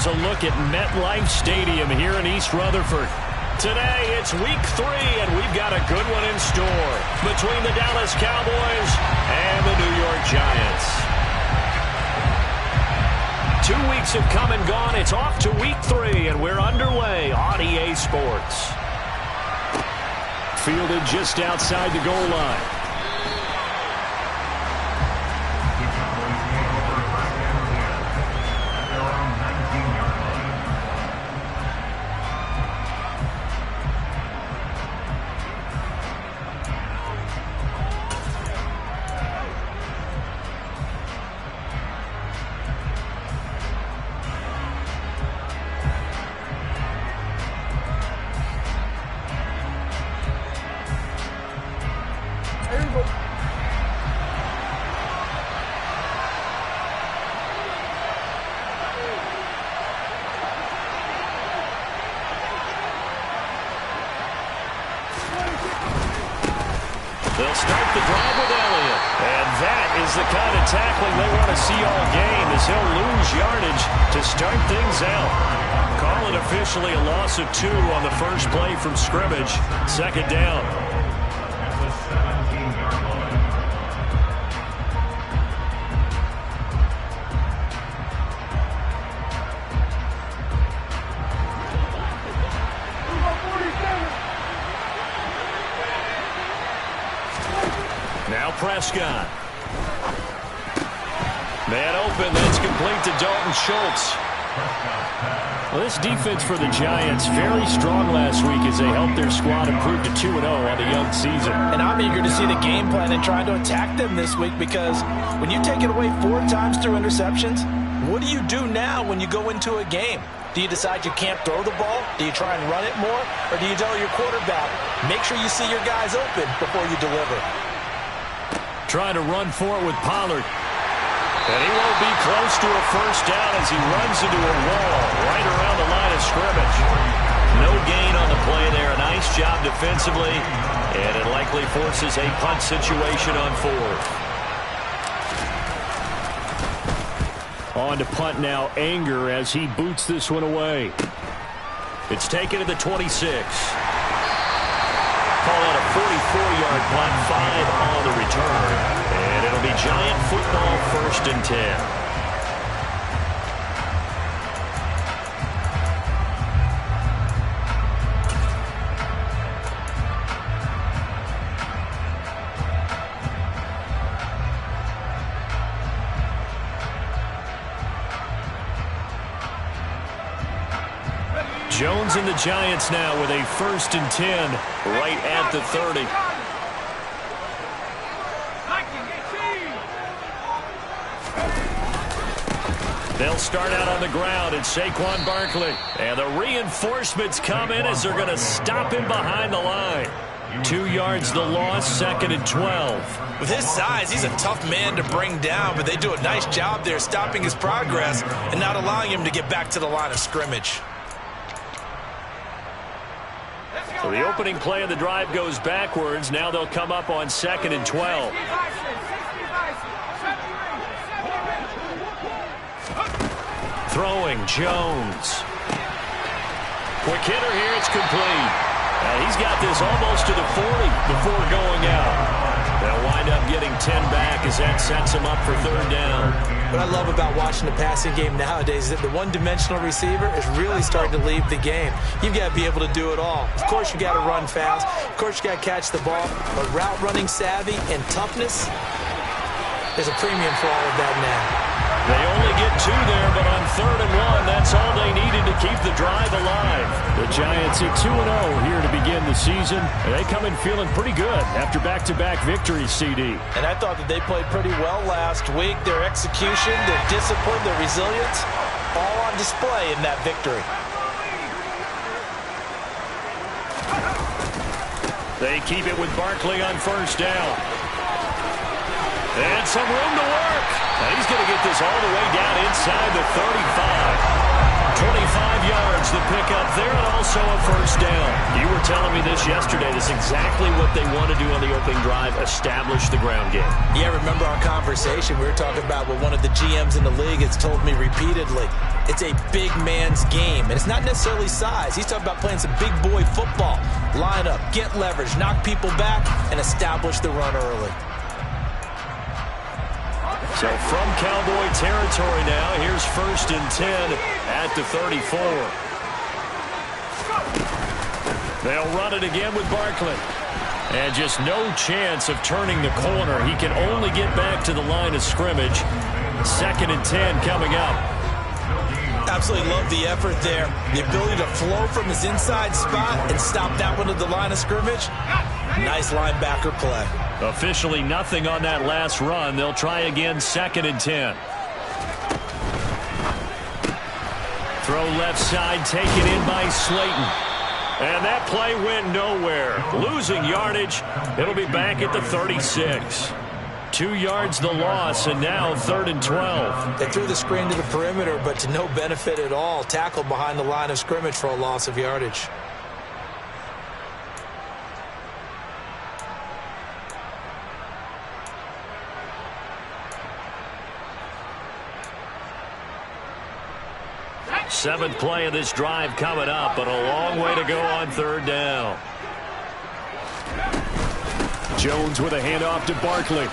here's a look at MetLife Stadium here in East Rutherford. Today, it's week 3, and we've got a good one in store between the Dallas Cowboys and the New York Giants. 2 weeks have come and gone. It's off to week 3, and we're underway on EA Sports. Fielded just outside the goal line. They'll start the drive with Elliott. And that is the kind of tackling they want to see all game, as he'll lose yardage to start things out. Call it officially a loss of 2 on the first play from scrimmage. Second down. Now Prescott. Man open, that's complete to Dalton Schultz. Well, this defense for the Giants very strong last week as they helped their squad improve to 2-0 on the young season. And I'm eager to see the game plan and trying to attack them this week, because when you take it away 4 times through interceptions, what do you do now when you go into a game? Do you decide you can't throw the ball? Do you try and run it more? Or do you tell your quarterback, make sure you see your guys open before you deliver? Trying to run for it with Pollard. And he won't be close to a first down as he runs into a wall right around the line of scrimmage. No gain on the play there. A nice job defensively. And it likely forces a punt situation on 4th. On to punt now, Anger, as he boots this one away. It's taken to the 26. Call out a 44-yard punt, 5 on the return. And it'll be Giant football, 1st and 10. Jones and the Giants now with a 1st and 10 right at the 30. They'll start out on the ground. It's Saquon Barkley. And the reinforcements come in as they're going to stop him behind the line. 2 yards the loss, 2nd and 12. With his size, he's a tough man to bring down, but they do a nice job there stopping his progress and not allowing him to get back to the line of scrimmage. So the opening play of the drive goes backwards. Now they'll come up on 2nd and 12. Throwing, Jones. Quick hitter here, it's complete. And he's got this almost to the 40 before going out. They'll wind up getting 10 back as that sets him up for 3rd down. What I love about watching the passing game nowadays is that the one-dimensional receiver is really starting to leave the game. You've got to be able to do it all. Of course, you got to run fast. Of course, you got to catch the ball. But route running savvy and toughness, there's a premium for all of that now. They only get 2 there, but on 3rd and 1, that's all they needed to keep the drive alive. The Giants at 2-0 here to begin the season. They come in feeling pretty good after back-to-back victories, CD. And I thought that they played pretty well last week. Their execution, their discipline, their resilience, all on display in that victory. They keep it with Barkley on 1st down. And some room to work. And he's going to get this all the way down inside the 35. 25 yards the pickup there, and all also a first down. You were telling me this yesterday. This is exactly what they want to do on the opening drive, establish the ground game. Yeah, remember our conversation? We were talking about what one of the GMs in the league has told me repeatedly. It's a big man's game, and it's not necessarily size. He's talking about playing some big boy football. Line up, get leverage, knock people back, and establish the run early. So from Cowboy territory now, here's 1st and 10 at the 34. They'll run it again with Barkley. And just no chance of turning the corner. He can only get back to the line of scrimmage. 2nd and 10 coming up. Absolutely love the effort there. The ability to flow from his inside spot and stop that one at the line of scrimmage. Nice linebacker play. Officially nothing on that last run. They'll try again, 2nd and 10. Throw left side, taken in by Slayton. And that play went nowhere. Losing yardage. It'll be back at the 36. 2 yards the loss, and now 3rd and 12. They threw the screen to the perimeter, but to no benefit at all. Tackled behind the line of scrimmage for a loss of yardage. Seventh play of this drive coming up, but a long way to go on 3rd down. Jones with a handoff to Barkley.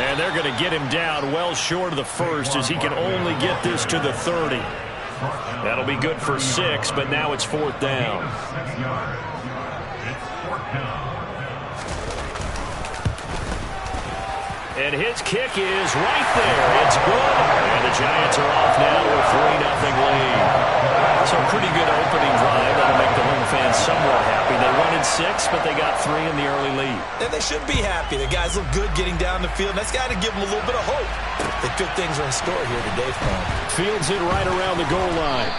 And they're going to get him down well short of the 1st as he can only get this to the 30. That'll be good for 6, but now it's 4th down. And his kick is right there. It's good. And the Giants are off now to a 3-0 lead. So a pretty good opening drive. That'll make the home fans somewhat happy. They wanted 6, but they got 3 in the early lead. And they should be happy. The guys look good getting down the field. That's got to give them a little bit of hope that good things are in store here today for them. Fields it right around the goal line.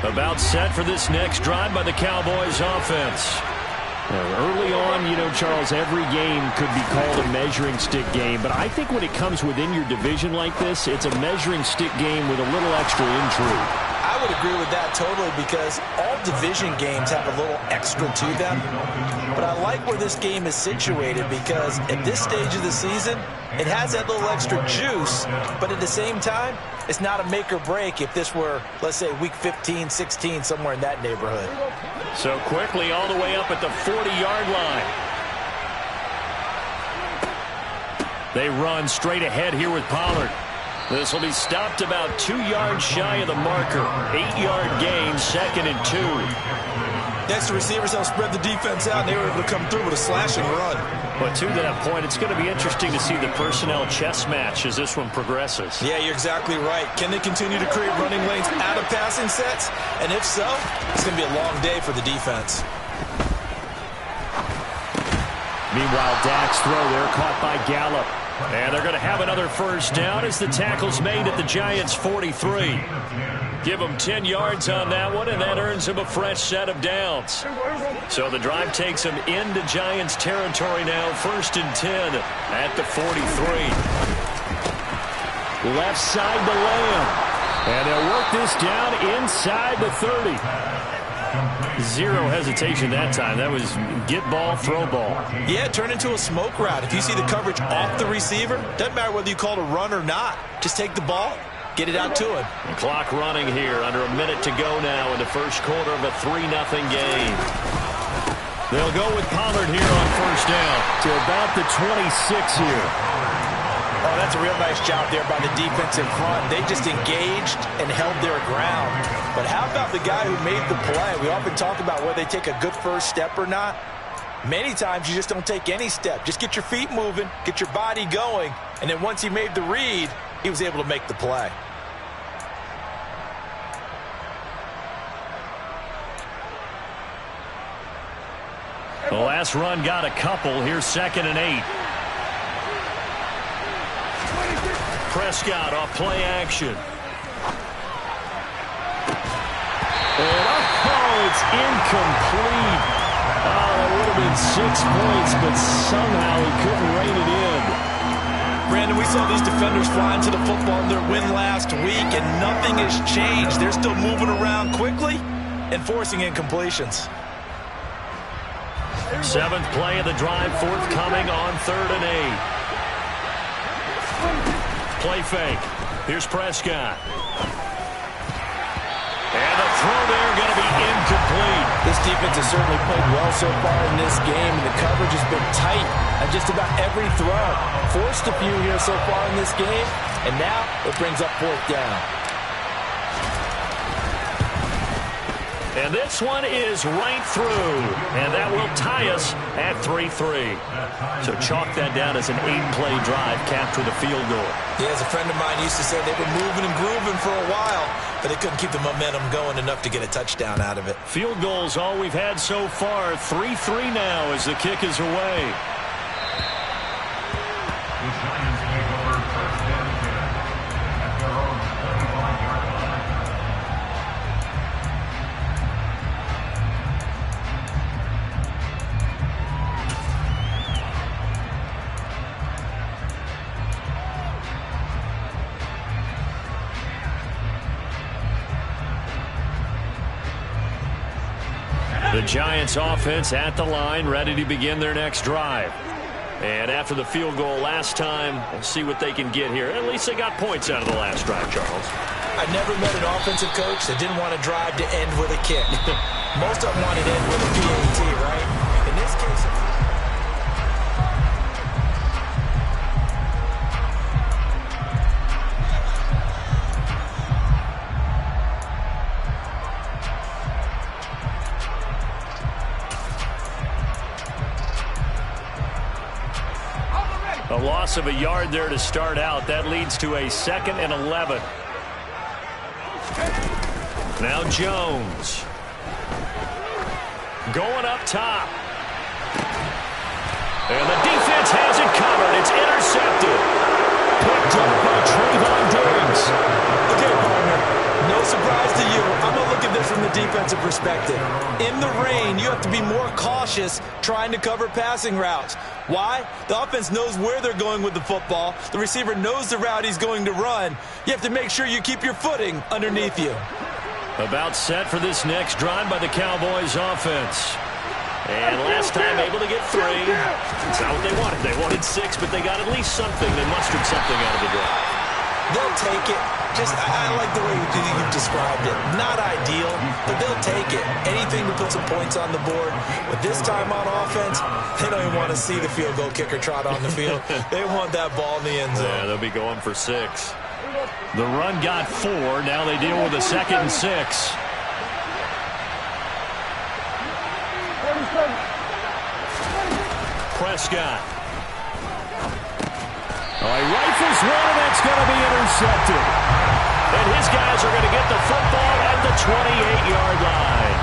About set for this next drive by the Cowboys offense. Early on, you know, Charles, every game could be called a measuring stick game, but I think when it comes within your division like this, it's a measuring stick game with a little extra intrigue. I would agree with that totally because all division games have a little extra to them. But I like where this game is situated because at this stage of the season, it has that little extra juice, but at the same time, it's not a make or break if this were, let's say, week 15, 16, somewhere in that neighborhood. So quickly all the way up at the 40-yard line. They run straight ahead here with Pollard. This will be stopped about 2 yards shy of the marker. 8-yard gain, 2nd and 2. Next, the receivers help spread the defense out, and they were able to come through with a slashing run. But to that point, it's going to be interesting to see the personnel chess match as this one progresses. Yeah, you're exactly right. Can they continue to create running lanes out of passing sets? And if so, it's going to be a long day for the defense. Meanwhile, Dak's throw there caught by Gallup. And they're going to have another first down as the tackle's made at the Giants' 43. Give them 10 yards on that one, and that earns them a fresh set of downs. So the drive takes them into Giants territory now, 1st and 10 at the 43. Left side to Lamb. And they'll work this down inside the 30. Zero hesitation that time. That was get ball, throw ball. Yeah, turn into a smoke route. If you see the coverage off the receiver, doesn't matter whether you call it a run or not. Just take the ball, get it out to him. The clock running here. Under a minute to go now in the first quarter of a 3-0 game. They'll go with Pollard here on first down to about the 26 here. Oh, that's a real nice job there by the defensive front. They just engaged and held their ground. But how about the guy who made the play? We often talk about whether they take a good first step or not. Many times you just don't take any step. Just get your feet moving, get your body going, and then once he made the read, he was able to make the play. The last run got a couple. Here's 2nd and 8. Prescott off play action. And It's incomplete. Oh, that would have been 6 points, but somehow he couldn't rein it in. Brandon, we saw these defenders flying to the football in their win last week, and nothing has changed. They're still moving around quickly and forcing incompletions. 7th play of the drive, forthcoming on 3rd and 8. Play fake. Here's Prescott. And the throw there going to be incomplete. This defense has certainly played well so far in this game, and the coverage has been tight on just about every throw. Forced a few here so far in this game, and now it brings up 4th down. And this one is right through, and that will tie us at 3-3. So chalk that down as an 8-play drive, capped with a field goal. Yeah, as a friend of mine used to say, they were moving and grooving for a while, but they couldn't keep the momentum going enough to get a touchdown out of it. Field goals all we've had so far. 3-3 now as the kick is away. The Giants offense at the line, ready to begin their next drive. And after the field goal last time, we'll see what they can get here. At least they got points out of the last drive, Charles. I never met an offensive coach that didn't want to drive to end with a kick. Most of them wanted to end with a PAT, right? In this case... A loss of a yard there to start out. That leads to a 2nd and 11. Now Jones. Going up top. And the defense has it covered. It's intercepted. Picked up by Trayvon Diggs. Okay, partner. No surprise to you. I'm going to look at this from the defensive perspective. In the rain, you have to be more cautious trying to cover passing routes. Why? The offense knows where they're going with the football. The receiver knows the route he's going to run. You have to make sure you keep your footing underneath you. About set for this next drive by the Cowboys offense. And last time able to get 3. That's not what they wanted. They wanted 6, but they got at least something. They mustered something out of the drive. They'll take it. I like the way you've described it. Not ideal, but they'll take it. Anything to put some points on the board. But this time on offense, they don't even want to see the field goal kicker trot on the field. They want that ball in the end zone. Yeah, they'll be going for 6. The run got 4. Now they deal with a 2nd and 6. Prescott. Oh, he rifles one, and that's going to be intercepted. And his guys are going to get the football at the 28-yard line.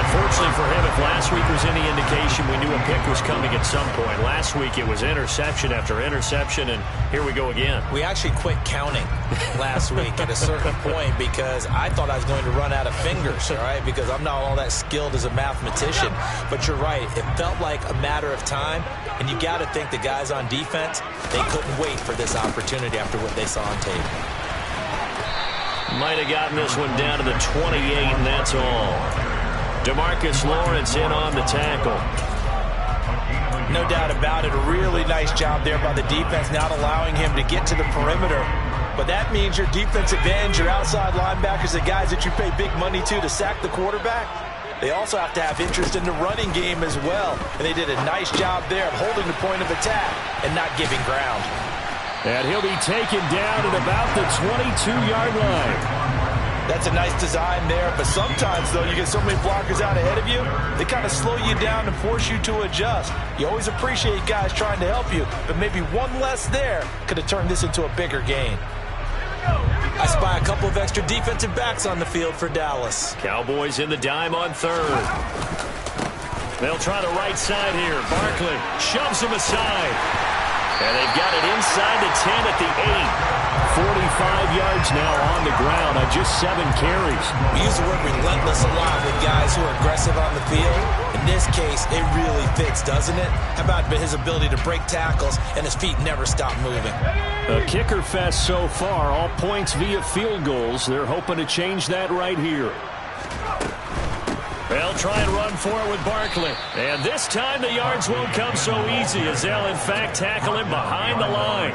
Unfortunately for him, if last week was any indication, we knew a pick was coming at some point. Last week it was interception after interception, and here we go again. We actually quit counting last week at a certain point because I thought I was going to run out of fingers, all right, because I'm not all that skilled as a mathematician. But you're right. It felt like a matter of time, and you got to think the guys on defense, they couldn't wait for this opportunity after what they saw on tape. Might have gotten this one down to the 28, and that's all. DeMarcus Lawrence in on the tackle. No doubt about it. A really nice job there by the defense, not allowing him to get to the perimeter. But that means your defensive ends, your outside linebackers, the guys that you pay big money to sack the quarterback, they also have to have interest in the running game as well. And they did a nice job there of holding the point of attack and not giving ground. And he'll be taken down at about the 22-yard line. That's a nice design there, but sometimes, though, you get so many blockers out ahead of you, they kind of slow you down and force you to adjust. You always appreciate guys trying to help you, but maybe one less there could have turned this into a bigger gain. I spy a couple of extra defensive backs on the field for Dallas. Cowboys in the dime on 3rd. They'll try the right side here. Barkley shoves him aside. And they've got it inside the 10 at the 8. 45 yards now on the ground on just 7 carries. We use the word relentless this a lot with guys who are aggressive on the field. In this case, it really fits, doesn't it? How about his ability to break tackles and his feet never stop moving? A kicker fest so far, all points via field goals. They're hoping to change that right here. They'll try and run for it with Barkley. And this time the yards won't come so easy as they'll, in fact, tackle him behind the line.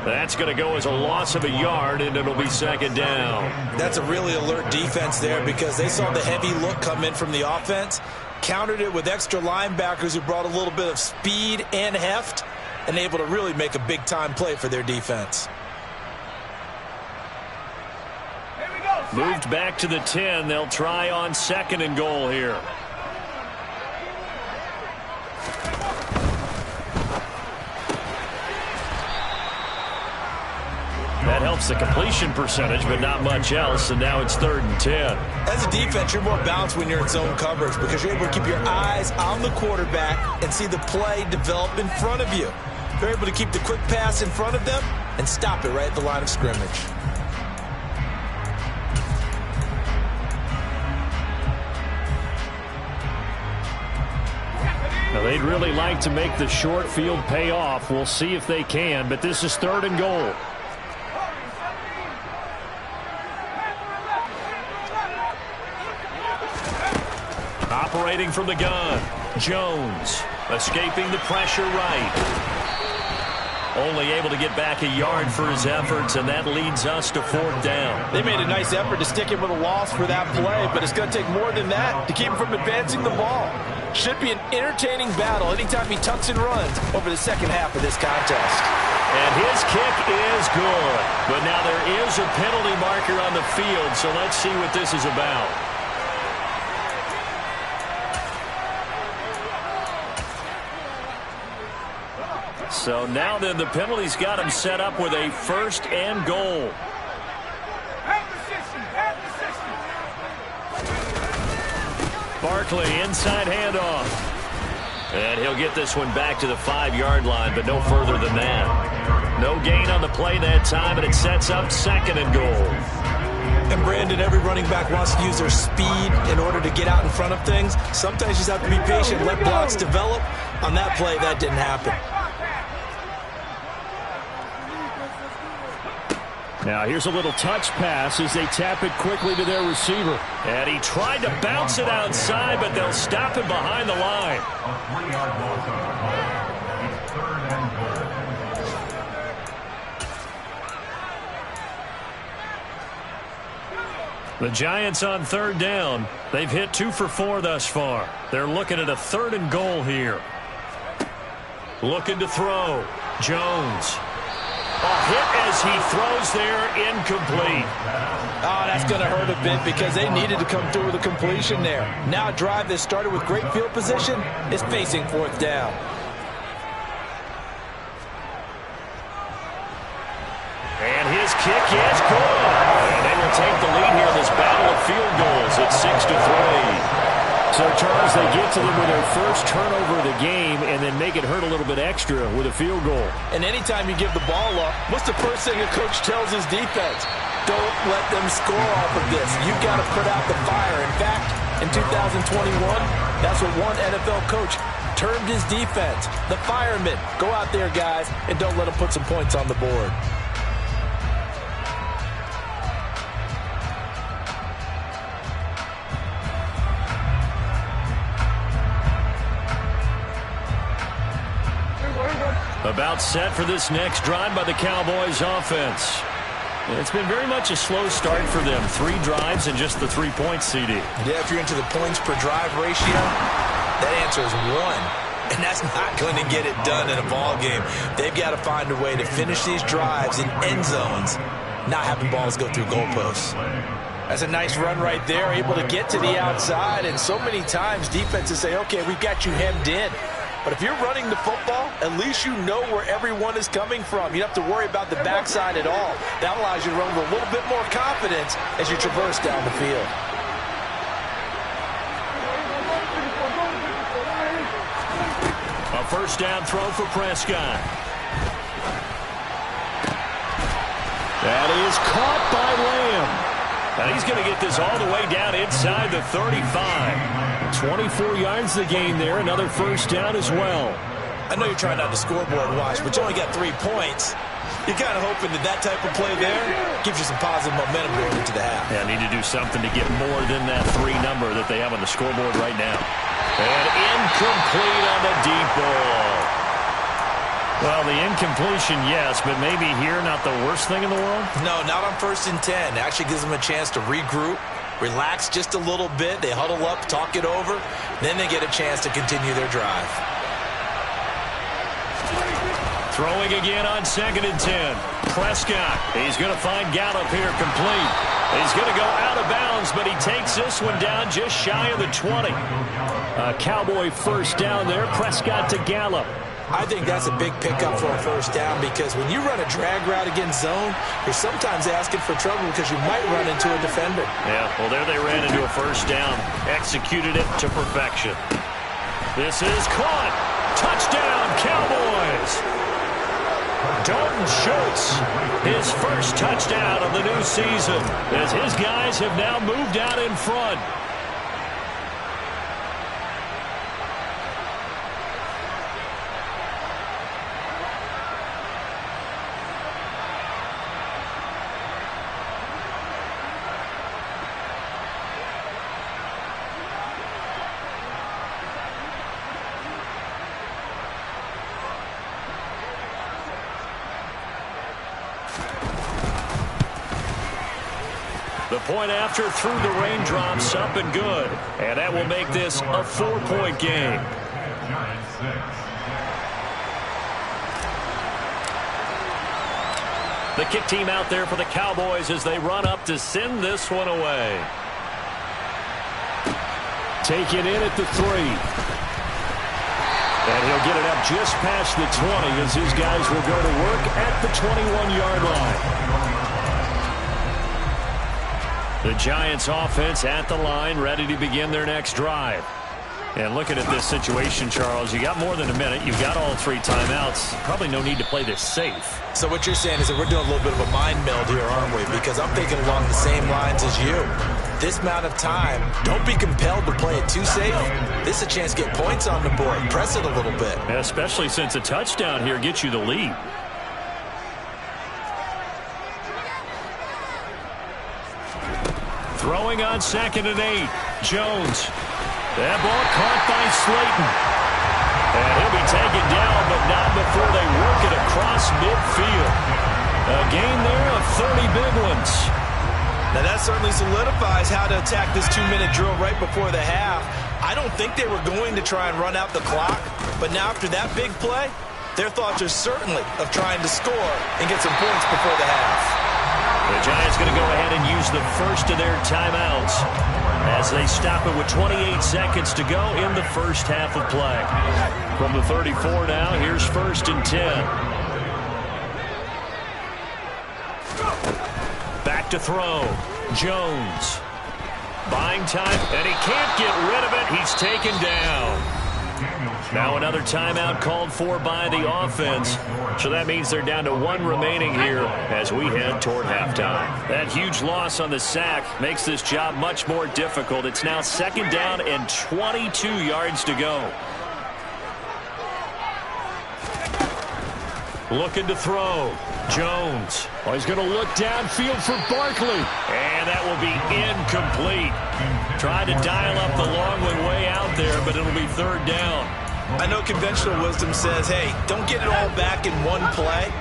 That's going to go as a loss of a yard, and it'll be second down. That's a really alert defense there because they saw the heavy look come in from the offense, countered it with extra linebackers who brought a little bit of speed and heft, and able to really make a big-time play for their defense. Moved back to the 10. They'll try on second and goal here. That helps the completion percentage, but not much else, and now it's 3rd and 10. As a defense, you're more balanced when you're in zone coverage because you're able to keep your eyes on the quarterback and see the play develop in front of you. You're able to keep the quick pass in front of them and stop it right at the line of scrimmage. Now, they'd really like to make the short field pay off. We'll see if they can, but this is 3rd and goal. Operating from the gun, Jones escaping the pressure right. Only able to get back a yard for his efforts, and that leads us to 4th down. They made a nice effort to stick him with a loss for that play, but it's going to take more than that to keep him from advancing the ball. Should be an entertaining battle anytime he tucks and runs over the second half of this contest. And his kick is good. But now there is a penalty marker on the field, so let's see what this is about. So now then the penalty's got him set up with a 1st and goal. Barkley, inside handoff. And he'll get this one back to the 5-yard line, but no further than that. No gain on the play that time, and it sets up 2nd and goal. And Brandon, every running back wants to use their speed in order to get out in front of things. Sometimes you just have to be patient, let blocks develop. On that play, that didn't happen. Now here's a little touch pass as they tap it quickly to their receiver. And he tried to bounce it outside, but they'll stop him behind the line. The Giants on 3rd down. They've hit 2 for 4 thus far. They're looking at a 3rd and goal here. Looking to throw. Jones. A hit as he throws there, incomplete. Oh, that's going to hurt a bit because they needed to come through with a completion there. Now a drive that started with great field position is facing 4th down. And his kick is good. And they will take the lead here in this battle of field goals at 6-3. So, Charles, they get to them with their first turnover of the game and then make it hurt a little bit extra with a field goal. And anytime you give the ball up, what's the first thing a coach tells his defense? Don't let them score off of this. You've got to put out the fire. In fact, in 2021, that's what one NFL coach termed his defense. The firemen. Go out there, guys, and don't let them put some points on the board. About set for this next drive by the Cowboys offense. It's been very much a slow start for them. 3 drives and just the 3 points, CD. Yeah, if you're into the points per drive ratio, that answer is 1. And that's not going to get it done in a ball game. They've got to find a way to finish these drives in end zones, not having balls go through goalposts. That's a nice run right there, able to get to the outside. And so many times defenses say, okay, we've got you hemmed in. But if you're running the football, at least you know where everyone is coming from. You don't have to worry about the backside at all. That allows you to run with a little bit more confidence as you traverse down the field. A 1st down throw for Prescott. That is caught by Lamb. And he's going to get this all the way down inside the 35. 24 yards to gain there. Another first down as well. I know you're trying not to scoreboard watch, but you only got 3 points. You're kind of hoping that type of play there gives you some positive momentum going into the half. Yeah, need to do something to get more than that 3 number that they have on the scoreboard right now. And incomplete on the deep ball. Well, the incompletion, yes, but maybe here not the worst thing in the world? No, not on 1st and 10. Actually gives them a chance to regroup, relax just a little bit. They huddle up, talk it over. Then they get a chance to continue their drive. Throwing again on 2nd and 10. Prescott, he's going to find Gallup here complete. He's going to go out of bounds, but he takes this one down just shy of the 20. A Cowboy first down there. Prescott to Gallup. I think that's a big pickup for a first down because when you run a drag route against zone, you're sometimes asking for trouble because you might run into a defender. Yeah, well, there they ran into a first down. Executed it to perfection. This is caught. Touchdown, Cowboys. Dalton Schultz, his first touchdown of the new season, as his guys have now moved out in front. The point after through the raindrops, up and good. And that will make this a 4-point game. The kick team out there for the Cowboys as they run up to send this one away. Take it in at the 3. And he'll get it up just past the 20 as his guys will go to work at the 21-yard line. The Giants offense at the line, ready to begin their next drive. And looking at this situation, Charles, you got more than a minute. You've got all 3 timeouts. Probably no need to play this safe. So what you're saying is that we're doing a little bit of a mind meld here, aren't we? Because I'm thinking along the same lines as you. This amount of time, don't be compelled to play it too safe. This is a chance to get points on the board. Press it a little bit. Yeah, especially since a touchdown here gets you the lead. Throwing on 2nd and 8. Jones. That ball caught by Slayton. And he'll be taken down, but not before they work it across midfield. A gain there of 30 big ones. Now that certainly solidifies how to attack this 2-minute drill right before the half. I don't think they were going to try and run out the clock, but now after that big play, their thoughts are certainly of trying to score and get some points before the half. The Giants going to go ahead and use the first of their timeouts as they stop it with 28 seconds to go in the first half of play. From the 34 now, here's 1st and 10. Back to throw. Jones. Buying time, and he can't get rid of it. He's taken down. Now another timeout called for by the offense. So that means they're down to 1 remaining here as we head toward halftime. That huge loss on the sack makes this job much more difficult. It's now 2nd down and 22 yards to go. Looking to throw. Jones. Oh, he's going to look downfield for Barkley. And that will be incomplete. Tried to dial up the long one way out there, but it'll be 3rd down. I know conventional wisdom says, hey, don't get it all back in one play.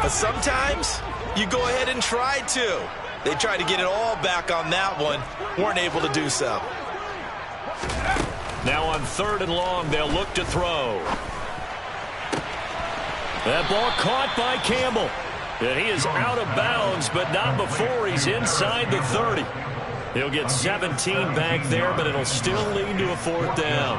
But sometimes you go ahead and try to. They tried to get it all back on that one. Weren't able to do so. Now on 3rd and long, they'll look to throw. That ball caught by Campbell. And he is out of bounds, but not before he's inside the 30. He'll get 17 back there, but it'll still lead to a 4th down.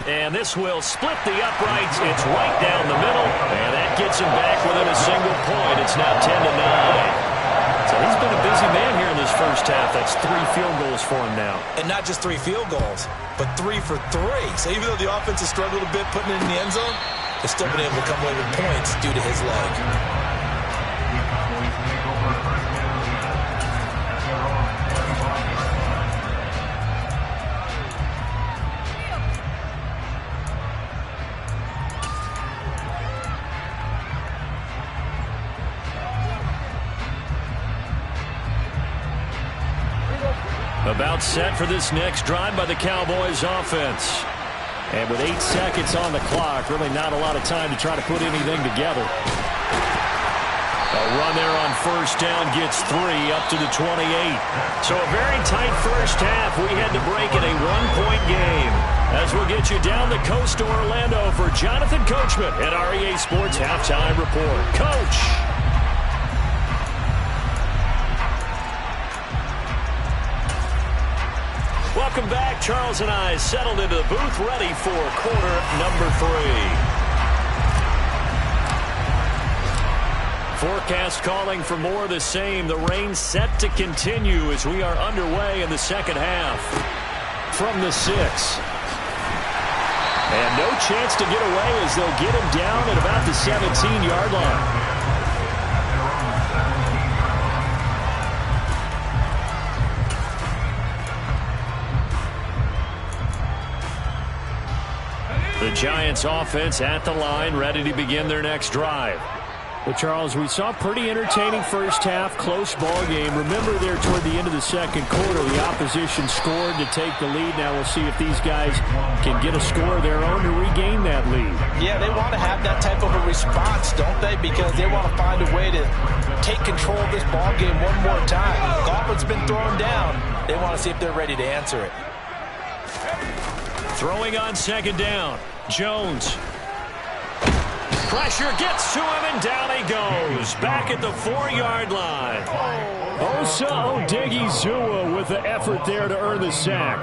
And this will split the uprights. It's right down the middle, and that gets him back within a single point. It's now 10-9. So he's been a busy man here in this first half. That's 3 field goals for him now. And not just 3 field goals, but 3 for 3. So even though the offense has struggled a bit putting it in the end zone, has still been able to come away with points due to his leg. About set for this next drive by the Cowboys offense. And with 8 seconds on the clock, really not a lot of time to try to put anything together. A run there on first down gets 3 up to the 28. So a very tight first half. We had to break in a one-point game. As we'll get you down the coast to Orlando for Jonathan Coachman at REA Sports Halftime Report. Coach! Welcome back. Charles and I settled into the booth, ready for quarter number 3. Forecast calling for more of the same. The rain set to continue as we are underway in the second half. From the 6. And no chance to get away as they'll get him down at about the 17-yard line. The Giants offense at the line, ready to begin their next drive. Well, Charles, we saw a pretty entertaining first half, close ball game. Remember there toward the end of the second quarter, the opposition scored to take the lead. Now we'll see if these guys can get a score of their own to regain that lead. Yeah, they want to have that type of a response, don't they? Because they want to find a way to take control of this ball game one more time. Gauntlet's been thrown down. They want to see if they're ready to answer it. Throwing on second down. Jones. Pressure gets to him, and down he goes. Back at the 4-yard line. Osa Odighizuwa with the effort there to earn the sack.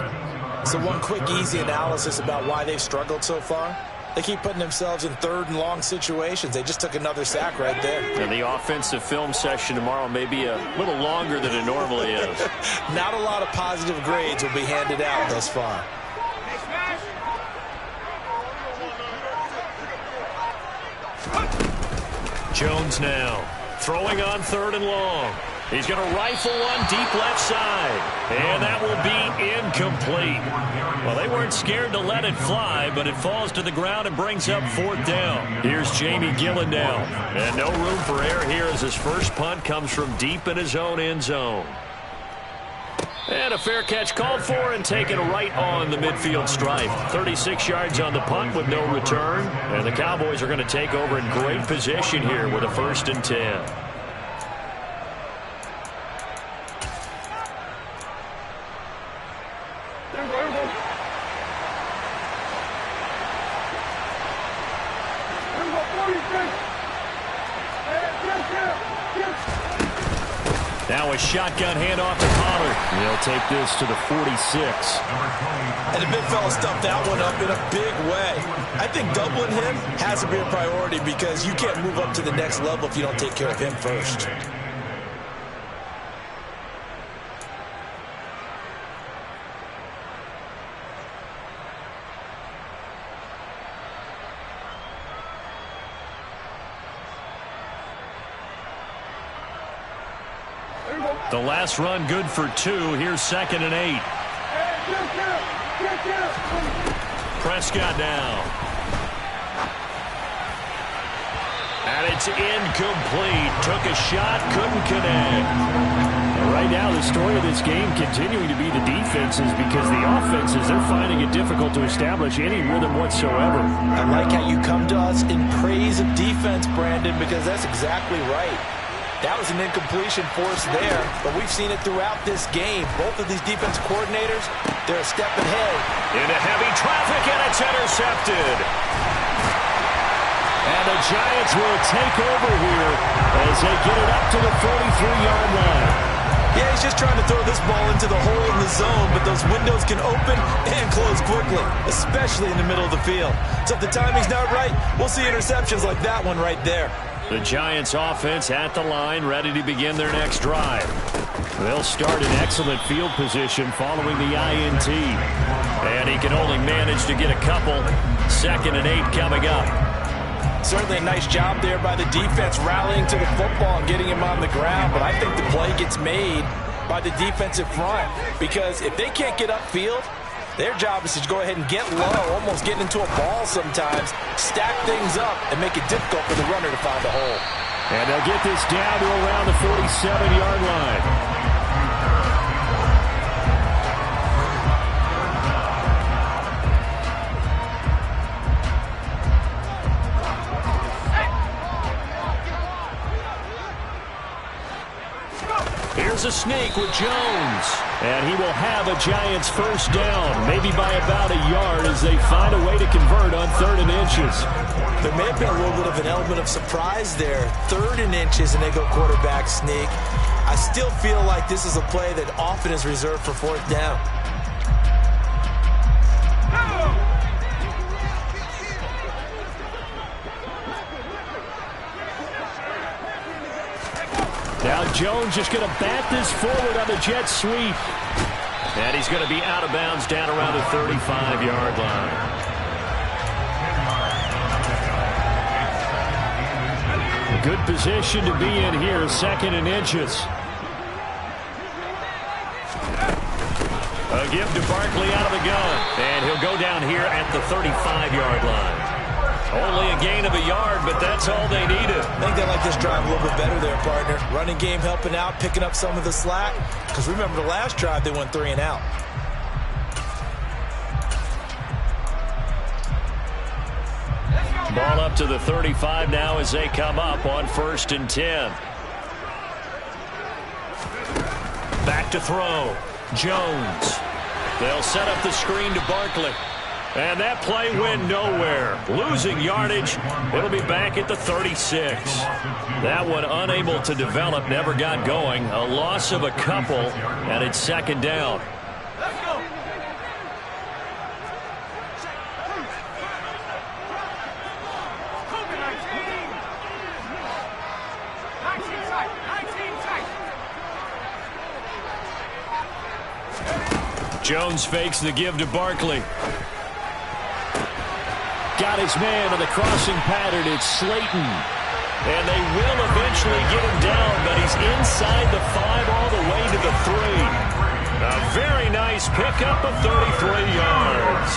So one quick, easy analysis about why they've struggled so far. They keep putting themselves in third and long situations. They just took another sack right there. And the offensive film session tomorrow may be a little longer than it normally is. Not a lot of positive grades will be handed out thus far. Jones now throwing on third and long. He's going to rifle one deep left side. And that will be incomplete. Well, they weren't scared to let it fly, but it falls to the ground and brings up fourth down. Here's Jamie Gillen now. And no room for error here as his first punt comes from deep in his own end zone. And a fair catch called for and taken right on the midfield stripe. 36 yards on the punt with no return. And the Cowboys are going to take over in great position here with a 1st and 10. Now a shotgun handoff to Pollard. They'll take this to the 46. And the big fella stuffed that one up in a big way. I think doubling him has to be a priority because you can't move up to the next level if you don't take care of him first. The last run good for 2. Here's 2nd and 8. Prescott now. And it's incomplete. Took a shot, couldn't connect. And right now, the story of this game continuing to be the defenses because the offenses, they're finding it difficult to establish any rhythm whatsoever. I like how you come to us in praise of defense, Brandon, because that's exactly right. That was an incompletion force there, but we've seen it throughout this game. Both of these defense coordinators, they're a step ahead. Into heavy traffic, and it's intercepted. And the Giants will take over here as they get it up to the 43-yard line. Yeah, he's just trying to throw this ball into the hole in the zone, but those windows can open and close quickly, especially in the middle of the field. So if the timing's not right, we'll see interceptions like that one right there. The Giants offense at the line, ready to begin their next drive. They'll start in excellent field position following the INT. And he can only manage to get a couple. 2nd and 8 coming up. Certainly a nice job there by the defense rallying to the football and getting him on the ground. But I think the play gets made by the defensive front, because if they can't get upfield, their job is to go ahead and get low, almost get into a ball sometimes, stack things up, and make it difficult for the runner to find a hole. And they'll get this down to around the 47-yard line. Here's a sneak with Jones. And he will have a Giants first down, maybe by about a yard as they find a way to convert on 3rd and inches. There may have been a little bit of an element of surprise there. 3rd and inches, and they go quarterback sneak. I still feel like this is a play that often is reserved for 4th down. Now Jones just going to bat this forward on the jet sweep. And he's going to be out of bounds down around the 35-yard line. Good position to be in here, 2nd and inches. A give to Barkley out of the gun. And he'll go down here at the 35-yard line. Only a gain of a yard, but that's all they needed. I think they like this drive a little bit better there, partner. Running game helping out, picking up some of the slack. Because remember, the last drive, they went 3 and out. Ball up to the 35 now as they come up on 1st and 10. Back to throw. Jones. They'll set up the screen to Barkley. And that play went nowhere. Losing yardage. It'll be back at the 36. That one unable to develop, never got going. A loss of a couple, and it's 2nd down. Jones fakes the give to Barkley. Got his man on the crossing pattern. It's Slayton. And they will eventually get him down, but he's inside the 5 all the way to the 3. A very nice pickup of 33 yards.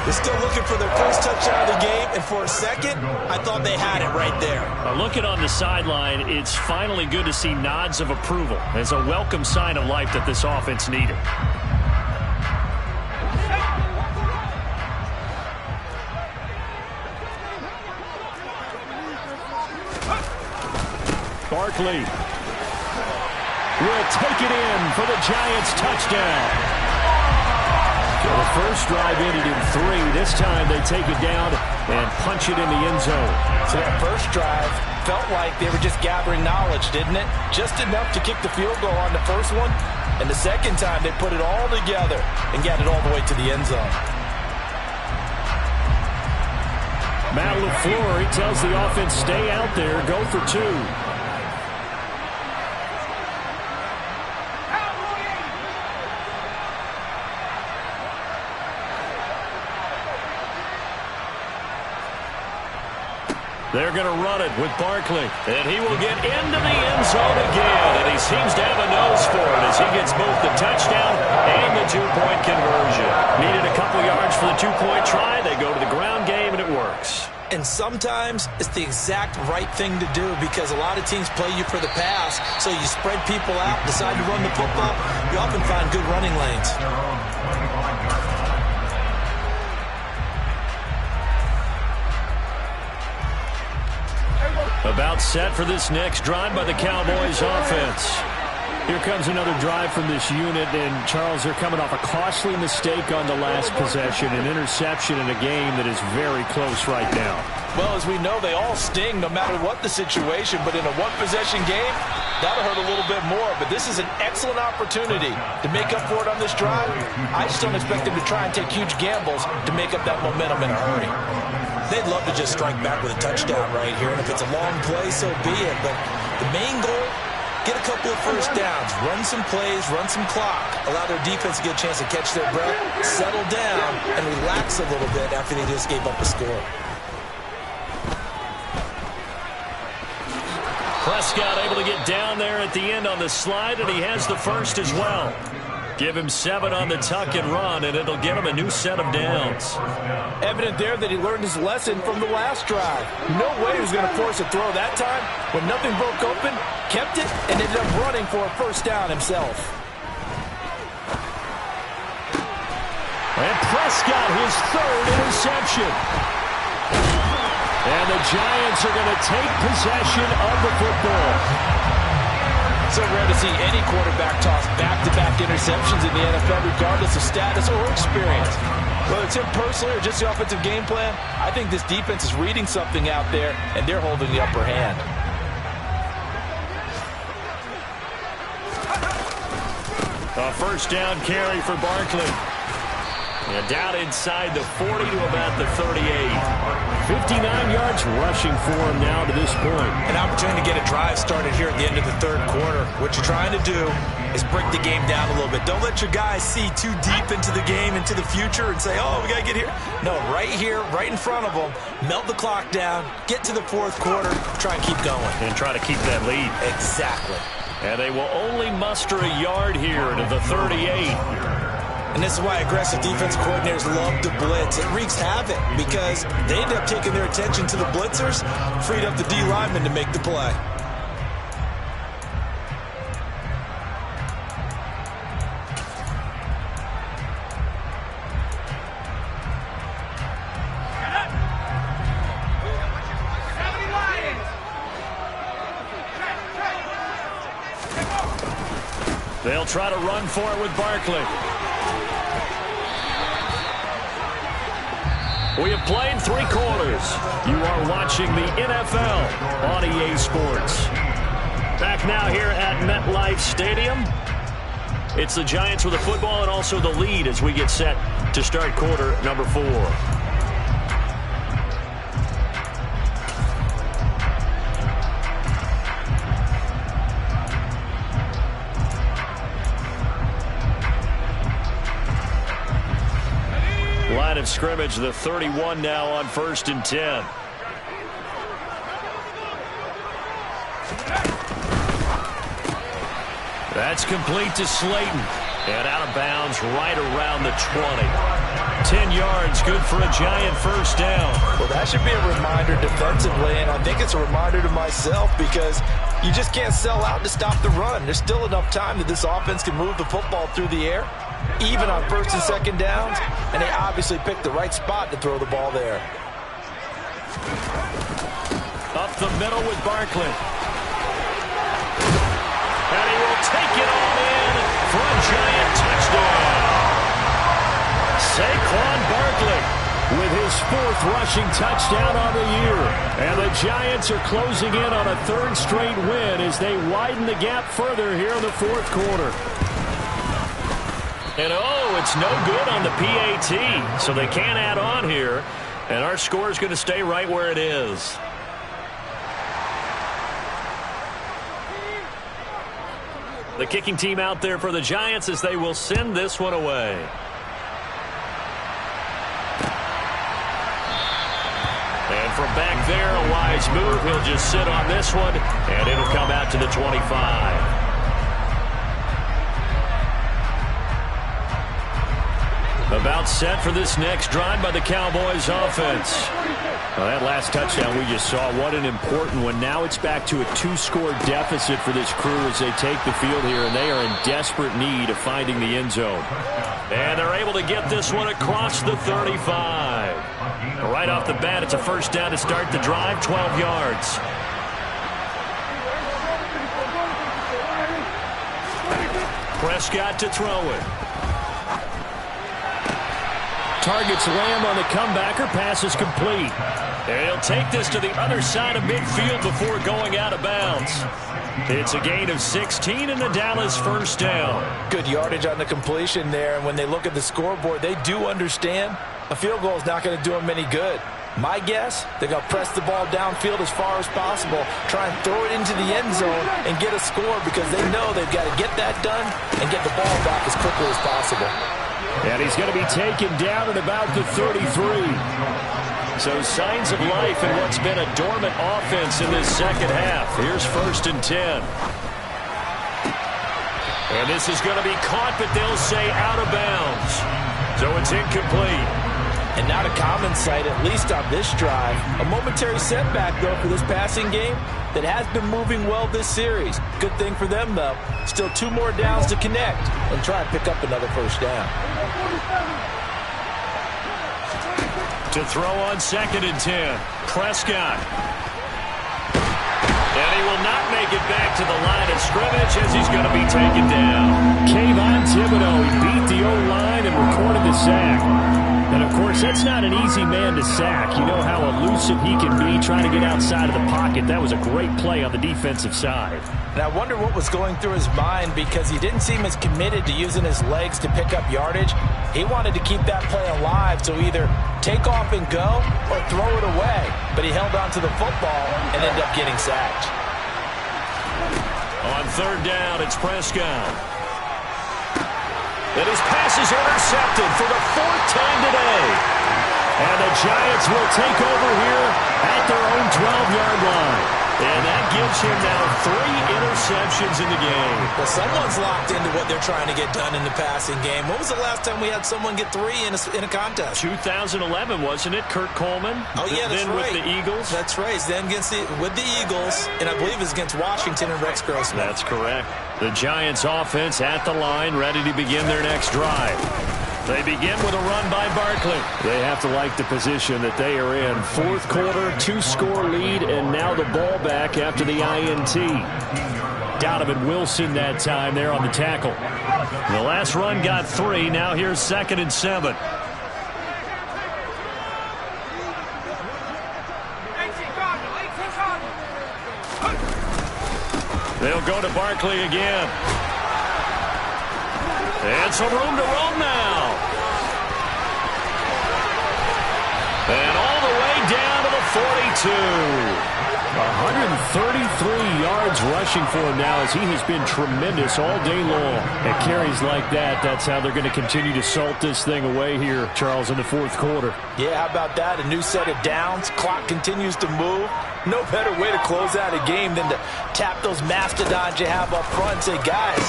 They're still looking for their first touchdown of the game, and for a second, I thought they had it right there. Looking on the sideline, it's finally good to see nods of approval. It's a welcome sign of life that this offense needed. Barkley will take it in for the Giants touchdown. So the first drive ended in 3. This time they take it down and punch it in the end zone. So that first drive felt like they were just gathering knowledge, didn't it? Just enough to kick the field goal on the first one. And the second time they put it all together and got it all the way to the end zone. Matt LaFleur, he tells the offense, stay out there, go for 2. They're going to run it with Barkley. And he will get into the end zone again. And he seems to have a nose for it as he gets both the touchdown and the 2-point conversion. Needed a couple yards for the 2-point try. They go to the ground game, and it works. And sometimes it's the exact right thing to do, because a lot of teams play you for the pass. So you spread people out, decide to run the football. You often find good running lanes. About set for this next drive by the Cowboys offense. Here comes another drive from this unit, and Charles, they're coming off a costly mistake on the last possession, an interception in a game that is very close right now. Well, as we know, they all sting no matter what the situation, but in a one-possession game, that'll hurt a little bit more. But this is an excellent opportunity to make up for it on this drive. I just don't expect them to try and take huge gambles to make up that momentum in a hurry. They'd love to just strike back with a touchdown right here, and if it's a long play, so be it. But the main goal, get a couple of first downs, run some plays, run some clock, allow their defense to get a chance to catch their breath, settle down, and relax a little bit after they just gave up a score. Prescott able to get down there at the end on the slide, and he has the first as well. Give him 7 on the tuck and run, and it'll get him a new set of downs. Evident there that he learned his lesson from the last drive. No way he was going to force a throw that time. When nothing broke open, kept it, and ended up running for a first down himself. And Prescott, his 3rd interception. And the Giants are going to take possession of the football. So rare to see any quarterback toss back-to-back interceptions in the NFL, regardless of status or experience. Whether it's him personally or just the offensive game plan, I think this defense is reading something out there, and they're holding the upper hand. A first down carry for Barkley. And down inside the 40 to about the 38. 59 yards rushing for him now to this point. An opportunity to get a drive started here at the end of the 3rd quarter. What you're trying to do is break the game down a little bit. Don't let your guys see too deep into the game, into the future, and say, oh, we got to get here. No, right here, right in front of them, melt the clock down, get to the 4th quarter, try and keep going. And try to keep that lead. Exactly. And they will only muster a yard here to the 38. And this is why aggressive defense coordinators love to blitz. It wreaks havoc because they end up taking their attention to the blitzers, freed up the D lineman to make the play. They'll try to run for it with Barkley. We have played 3 quarters. You are watching the NFL on EA Sports. Back now here at MetLife Stadium. It's the Giants with the football and also the lead as we get set to start quarter number 4. Line of scrimmage, the 31 now on 1st and 10. That's complete to Slayton. And out of bounds right around the 20. 10 yards, good for a Giant first down. Well, that should be a reminder defensively, and I think it's a reminder to myself because you just can't sell out to stop the run. There's still enough time that this offense can move the football through the air, even on 1st and 2nd downs, and they obviously picked the right spot to throw the ball there. Up the middle with Barkley. And he will take it all in for a Giant touchdown. Saquon Barkley with his 4th rushing touchdown on the year. And the Giants are closing in on a 3rd straight win as they widen the gap further here in the 4th quarter. And oh, it's no good on the PAT, so they can't add on here. And our score is going to stay right where it is. The kicking team out there for the Giants as they will send this one away. And from back there, a wise move. He'll just sit on this one, and it'll come out to the 25. About set for this next drive by the Cowboys offense. Well, that last touchdown we just saw, what an important one. Now it's back to a 2-score deficit for this crew as they take the field here, and they are in desperate need of finding the end zone. And they're able to get this one across the 35. Right off the bat, it's a first down to start the drive, 12 yards. Prescott to throw it. Targets Lamb on the comebacker. Pass is complete. And he'll take this to the other side of midfield before going out of bounds. It's a gain of 16 in the Dallas first down. Good yardage on the completion there. And when they look at the scoreboard, they do understand a field goal is not going to do them any good. My guess, they're going to press the ball downfield as far as possible, try and throw it into the end zone and get a score because they know they've got to get that done and get the ball back as quickly as possible. And he's going to be taken down at about the 33. So signs of life in what's been a dormant offense in this second half. Here's 1st and 10. And this is going to be caught, but they'll say out of bounds. So it's incomplete. And not a common sight, at least on this drive. A momentary setback, though, for this passing game that has been moving well this series. Good thing for them, though. Still 2 more downs to connect and try and pick up another first down. To throw on 2nd and 10. Prescott. And he will not make it back to the line of scrimmage as he's going to be taken down. Kayvon Thibodeau, he beat the O-line and recorded the sack. And, of course, that's not an easy man to sack. You know how elusive he can be trying to get outside of the pocket. That was a great play on the defensive side. And I wonder what was going through his mind, because he didn't seem as committed to using his legs to pick up yardage. He wanted to keep that play alive, so either take off and go or throw it away. But he held on to the football and ended up getting sacked. On 3rd down, it's Prescott. And his pass is intercepted for the 4th time today. And the Giants will take over here at their own 12-yard line. And that gives him now 3 interceptions in the game. Well, someone's locked into what they're trying to get done in the passing game. When was the last time we had someone get 3 in a contest? 2011, wasn't it? Kurt Coleman. Oh, yeah, that's then right. With the Eagles. That's right. Then with the Eagles, and I believe it's against Washington and Rex Grossman. That's correct. The Giants offense at the line, ready to begin their next drive. They begin with a run by Barkley. They have to like the position that they are in. 4th quarter, 2-score lead, and now the ball back after the INT. Donovan Wilson that time there on the tackle. The last run got 3. Now here's 2nd and 7. They'll go to Barkley again. And some room to roam now. And all the way down to the 42. 133 yards rushing for him now, as he has been tremendous all day long. At carries like that, that's how they're going to continue to salt this thing away here, Charles, in the 4th quarter. Yeah, how about that? A new set of downs. Clock continues to move. No better way to close out a game than to tap those mastodons you have up front and say, guys,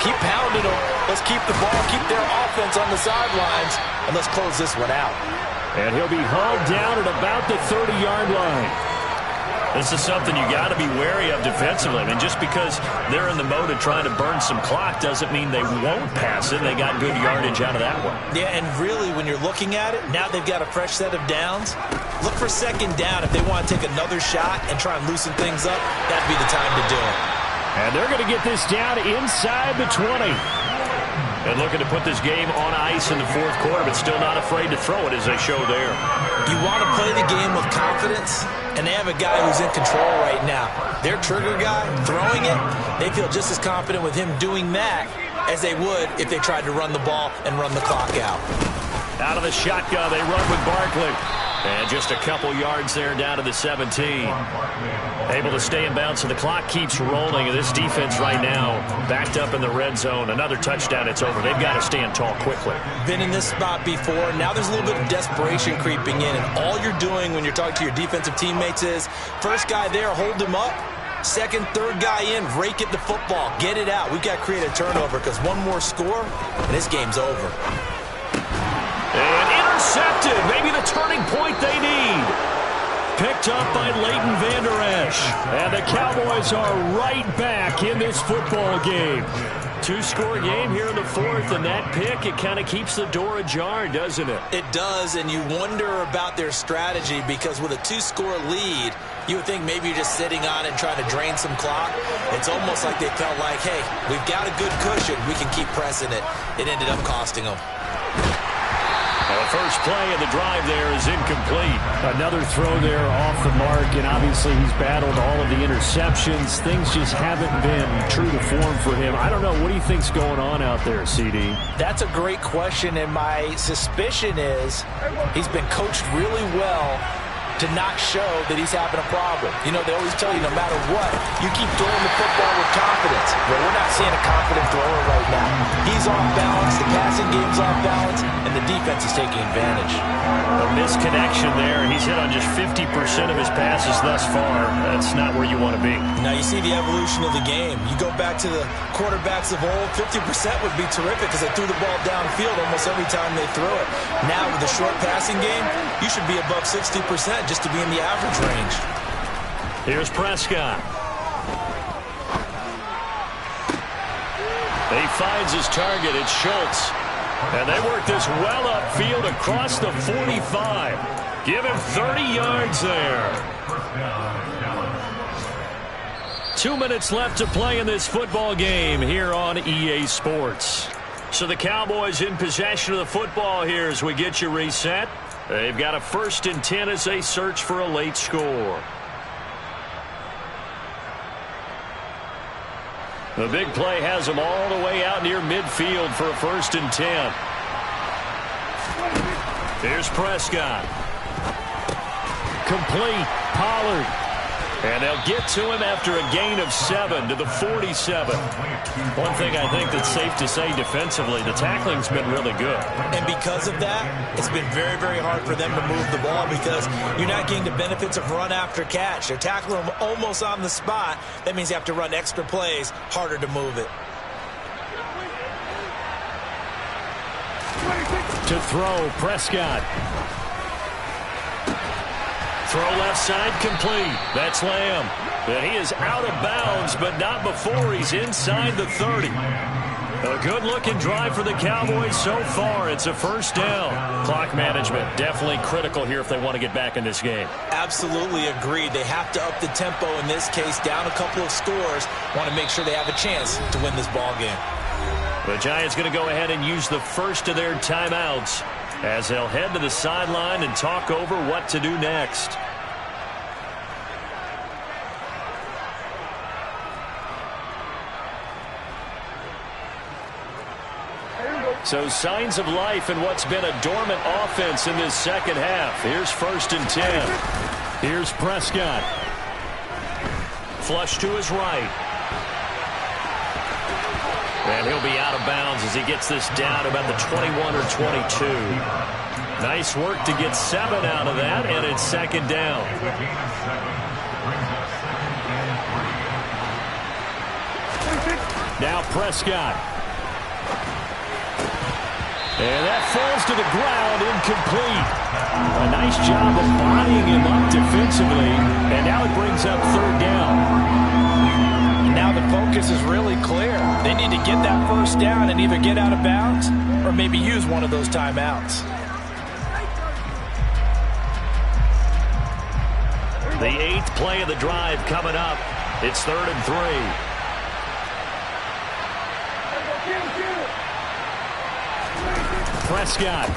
keep pounding them. Let's keep the ball, keep their offense on the sidelines, and let's close this one out. And he'll be hauled down at about the 30-yard line. This is something you got to be wary of defensively. I mean, just because they're in the mode of trying to burn some clock doesn't mean they won't pass it. They got good yardage out of that one. Yeah, and really, when you're looking at it, now they've got a fresh set of downs. Look for 2nd down. If they want to take another shot and try and loosen things up, that'd be the time to do it. And they're going to get this down inside the 20. And looking to put this game on ice in the 4th quarter, but still not afraid to throw it as they show there. You want to play the game with confidence, and they have a guy who's in control right now. Their trigger guy, throwing it, they feel just as confident with him doing that as they would if they tried to run the ball and run the clock out. Out of the shotgun, they run with Barkley. And just a couple yards there down to the 17. Able to stay in bounds, so the clock keeps rolling. And this defense right now backed up in the red zone. Another touchdown, it's over. They've got to stand tall quickly. Been in this spot before. Now there's a little bit of desperation creeping in. And all you're doing when you're talking to your defensive teammates is, first guy there, hold him up. 2nd, 3rd guy in, rake at the football. Get it out. We've got to create a turnover, because one more score, and this game's over. And intercepted. Maybe the turning point they need. Picked up by Leighton Vander Esch. And the Cowboys are right back in this football game. 2-score game here in the 4th, and that pick, it kind of keeps the door ajar, doesn't it? It does, and you wonder about their strategy, because with a 2-score lead, you would think maybe you're just sitting on it and trying to drain some clock. It's almost like they felt like, hey, we've got a good cushion. We can keep pressing it. It ended up costing them. Well, the first play of the drive there is incomplete. Another throw there off the mark, and obviously he's battled all of the interceptions. Things just haven't been true to form for him. I don't know. What do you think's going on out there, CD? That's a great question, and my suspicion is he's been coached really well to not show that he's having a problem. You know, they always tell you no matter what, you keep throwing the football with confidence. Well, we're not seeing a confident thrower right now. He's off balance, the passing game's off balance, and the defense is taking advantage. A misconnection there. He's hit on just 50% of his passes thus far. That's not where you want to be. Now you see the evolution of the game. You go back to the quarterbacks of old, 50% would be terrific because they threw the ball downfield almost every time they threw it. Now with the short passing game, you should be above 60% just to be in the average range. Here's Prescott. He finds his target. It's Schultz. And they work this well upfield across the 45. Give him 30 yards there. 2 minutes left to play in this football game here on EA Sports. So the Cowboys in possession of the football here as we get you reset. They've got a 1st and 10 as they search for a late score. The big play has them all the way out near midfield for a 1st and 10. Here's Prescott. Complete. Pollard. And they'll get to him after a gain of 7 to the 47. One thing I think that's safe to say defensively, the tackling's been really good. And because of that, it's been very, very hard for them to move the ball because you're not getting the benefits of run after catch. They're tackling them almost on the spot. That means you have to run extra plays, harder to move it. To throw, Prescott. Throw left side complete. That's Lamb. And he is out of bounds, but not before he's inside the 30. A good-looking drive for the Cowboys so far. It's a 1st down. Clock management definitely critical here if they want to get back in this game. Absolutely agreed. They have to up the tempo in this case, down a couple of scores. Want to make sure they have a chance to win this ball game. The Giants going to go ahead and use the first of their timeouts as they'll head to the sideline and talk over what to do next. So signs of life in what's been a dormant offense in this second half. Here's 1st and 10. Here's Prescott. Flush to his right. And he'll be out of bounds as he gets this down about the 21 or 22. Nice work to get 7 out of that, and it's 2nd down. Now Prescott. And that falls to the ground, incomplete. A nice job of bodying him up defensively, and now it brings up 3rd down. Now the focus is really clear. They need to get that 1st down and either get out of bounds or maybe use one of those timeouts. The 8th play of the drive coming up. It's 3rd and 3. Prescott.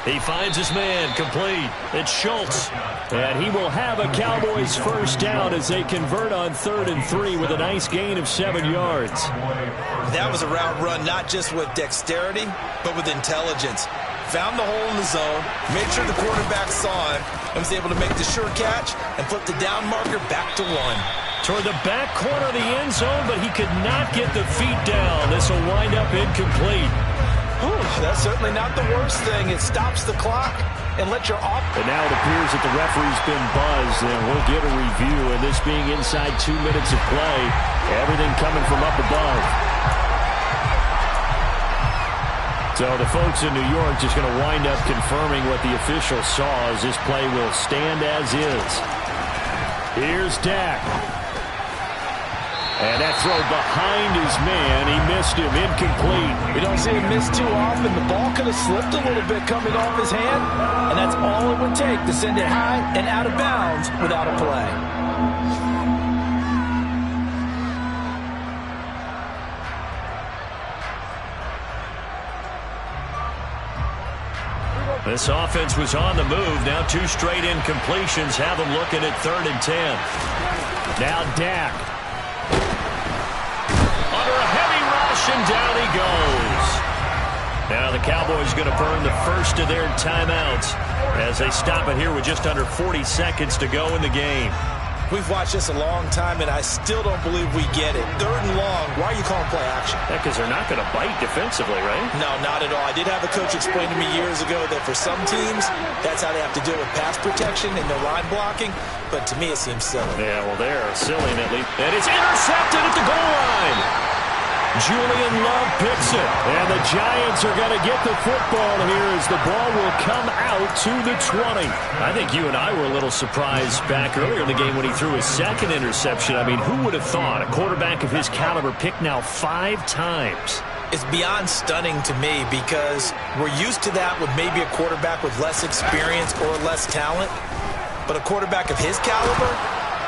He finds his man, complete. It's Schultz. And he will have a Cowboys 1st down as they convert on 3rd and 3 with a nice gain of 7 yards. That was a route run not just with dexterity, but with intelligence. Found the hole in the zone, made sure the quarterback saw him, and was able to make the sure catch and flip the down marker back to 1. Toward the back corner of the end zone, but he could not get the feet down. This will wind up incomplete. Ooh, that's certainly not the worst thing. It stops the clock and lets your off. And now it appears that the referee's been buzzed, and we'll get a review. And this being inside 2 minutes of play, everything coming from up above. So the folks in New York just going to wind up confirming what the official saw as this play will stand as is. Here's Dak. And that throw behind his man. He missed him. Incomplete. You don't see him miss too often. The ball could have slipped a little bit coming off his hand, and that's all it would take to send it high and out of bounds without a play. This offense was on the move. Now 2 straight incompletions have them looking at 3rd and 10. Now Dak. Under a heavy rush, and down he goes. Now the Cowboys going to burn the first of their timeouts as they stop it here with just under 40 seconds to go in the game. We've watched this a long time, and I still don't believe we get it. 3rd and long, why are you calling play action? Yeah, because they're not going to bite defensively, right? No, not at all. I did have a coach explain to me years ago that for some teams, that's how they have to deal with pass protection and their line blocking. But to me, it seems silly. Yeah, well, they're silly at least. And it's intercepted at the goal line. Julian Love picks it. And the Giants are going to get the football here as the ball will come out to the 20. I think you and I were a little surprised back earlier in the game when he threw his second interception. I mean, who would have thought a quarterback of his caliber picked now 5 times? It's beyond stunning to me because we're used to that with maybe a quarterback with less experience or less talent. But a quarterback of his caliber,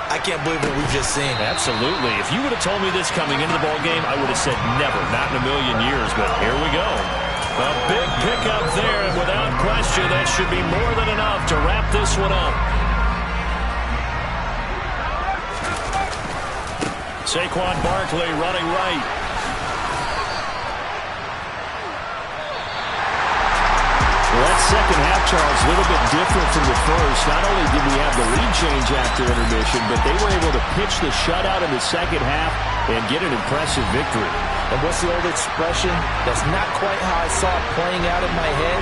I can't believe what we've just seen. Absolutely. If you would have told me this coming into the ball game, I would have said never, not in a million years. But here we go. A big pickup there, and without question, that should be more than enough to wrap this one up. Saquon Barkley running right. Well, that second half, Charles, a little bit different from the first. Not only did we have the lead change after intermission, but they were able to pitch the shutout in the second half and get an impressive victory. And what's the old expression? That's not quite how I saw it playing out in my head,